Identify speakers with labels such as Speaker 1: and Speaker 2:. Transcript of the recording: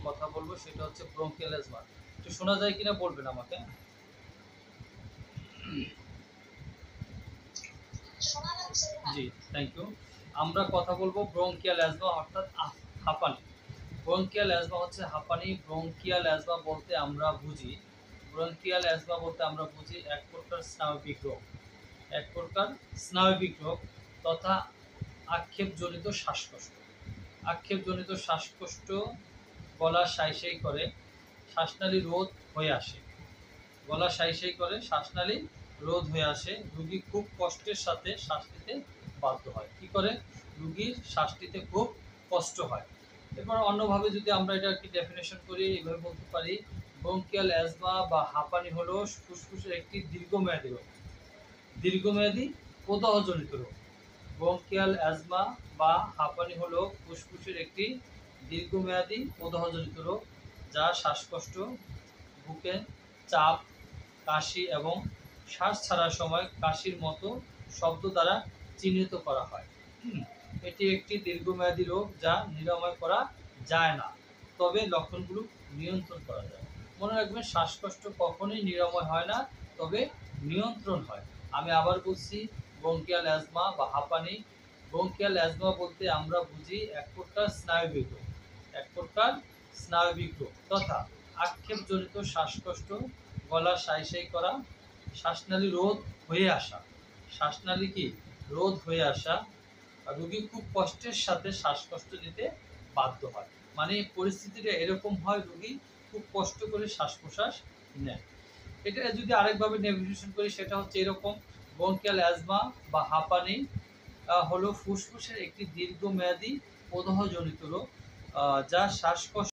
Speaker 1: কথা বলবো সেটা হচ্ছে ব্রঙ্কিয়াল অ্যাজমা। একটু শোনা যায় কিনা বলবেন আমাকে। জি, থ্যাংক ইউ। আমরা কথা বলবো ব্রঙ্কিয়াল অ্যাজমা অর্থাৎ হাঁপানি। ব্রঙ্কিয়াল অ্যাজমা হচ্ছে হাঁপানি। ব্রঙ্কিয়াল অ্যাজমা বলতে আমরা বুঝি এক প্রকার স্নায়বিক রোগ, এক প্রকার স্নায়বিক রোগ তথা আক্ষেপজনিত শ্বাসকষ্ট। আক্ষেপজনিত শ্বাসকষ্ট, গলা সাই করে, শ্বাসনালী রোধ হয়ে আসে। গলা সাই করে, শ্বাসনালী রোধ হয়ে আসে। রোগী খুব কষ্টের সাথে শ্বাস নিতে বাধ্য হয়। কি করে? রোগীর শ্বাস নিতে খুব কষ্ট হয়। এরপর অন্যভাবে যদি আমরা এটা কি ডেফিনেশন করি, এভাবে বলতে পারি ব্রঙ্কিয়াল অ্যাজমা বা হাঁপানি হলো ফুসফুসের একটি দীর্ঘমেয়াদী রোগ, দীর্ঘমেয়াদী প্রদাহজনিত রোগ। ব্রঙ্কিয়াল অ্যাজমা বা হাঁপানি হলো ফুসফুসের একটি দীর্ঘমেয়াদী প্রদাহজনিত রোগ যা শ্বাসকষ্ট, বুকে চাপ, কাশি এবং শ্বাস ছাড়ার সময় কাশির মতো শব্দ দ্বারা চিহ্নিত করা হয়। এটি একটি দীর্ঘমেয়াদী রোগ যা নিরাময় করা যায় না, তবে লক্ষণগুলো নিয়ন্ত্রণ করা যায়। মনে রাখবেন, শ্বাসকষ্ট কখনোই নিরাময় হয় না, তবে নিয়ন্ত্রণ হয়। আমি আবার বলছি, ব্রঙ্কিয়াল অ্যাজমা বা হাঁপানি। ব্রঙ্কিয়াল অ্যাজমা বলতে আমরা বুঝি এক প্রকার স্নায়বিক রোগ, এক প্রকার স্নায়বিক রোগ তথা আক্ষেপজনিত শ্বাসকষ্ট, গলা সাই করা, শ্বাসনালী রোধ হয়ে আসা। শ্বাসনালী কি রোধ হয়ে আসা। রোগী খুব কষ্টের সাথে শ্বাসকষ্ট নিতে বাধ্য হয়। মানে পরিস্থিতিটা এরকম হয়, রোগী খুব কষ্ট করে শ্বাস প্রশ্বাস নেয়। এটা যদি আরেকভাবে ডেফিনিশন করি, সেটা হচ্ছে এরকম: ব্রঙ্কিয়াল অ্যাজমা বা হাঁপানি হলো ফুসফুসের একটি দীর্ঘমেয়াদী প্রদাহজনিত রোগ যা শ্বাসকষ্ট